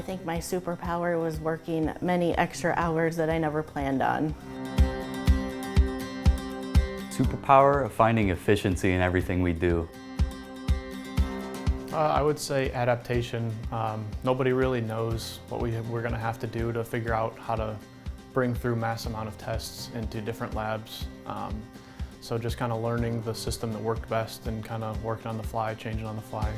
think my superpower was working many extra hours that I never planned on. Superpower of finding efficiency in everything we do. I would say adaptation. Nobody really knows what we're going to have to do to figure out how to bring through mass amount of tests into different labs. So just kind of learning the system that worked best and kind of working on the fly, changing on the fly.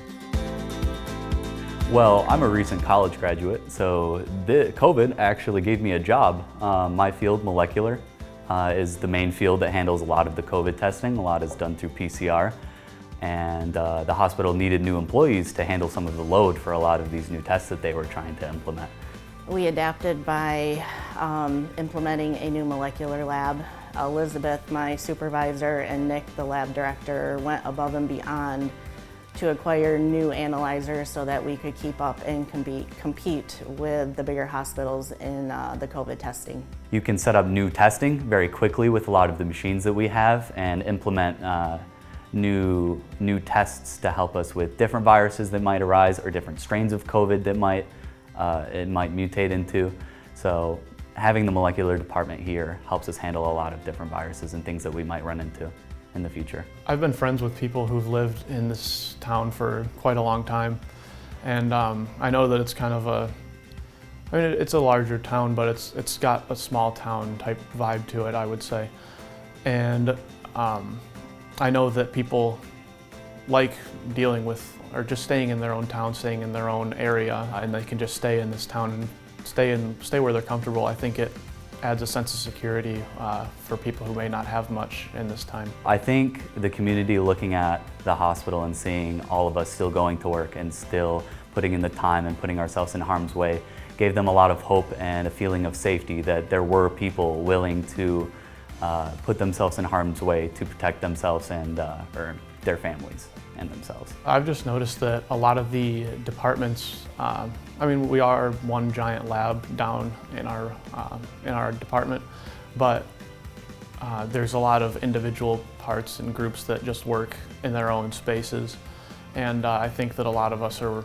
Well, I'm a recent college graduate, so COVID actually gave me a job. My field, molecular, is the main field that handles a lot of the COVID testing. A lot is done through PCR. And the hospital needed new employees to handle some of the load for a lot of these new tests that they were trying to implement. We adapted by implementing a new molecular lab. Elizabeth, my supervisor, and Nick, the lab director, went above and beyond to acquire new analyzers so that we could keep up and compete with the bigger hospitals in the COVID testing. You can set up new testing very quickly with a lot of the machines that we have and implement new tests to help us with different viruses that might arise or different strains of COVID that it might mutate into. So having the molecular department here helps us handle a lot of different viruses and things that we might run into in the future. I've been friends with people who've lived in this town for quite a long time, and I know that it's kind of it's a larger town, but it's got a small town type vibe to it, I would say. And I know that people like dealing with, or just staying in their own town, staying in their own area, and they can just stay in this town and stay where they're comfortable. I think it adds a sense of security for people who may not have much in this time. I think the community looking at the hospital and seeing all of us still going to work and still putting in the time and putting ourselves in harm's way gave them a lot of hope and a feeling of safety that there were people willing to put themselves in harm's way to protect themselves and or their families and themselves. I've just noticed that a lot of the departments, I mean, we are one giant lab down in our department, but there's a lot of individual parts and groups that just work in their own spaces, and I think that a lot of us are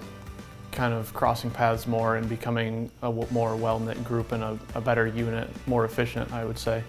kind of crossing paths more and becoming a more well-knit group and a better unit, more efficient, I would say.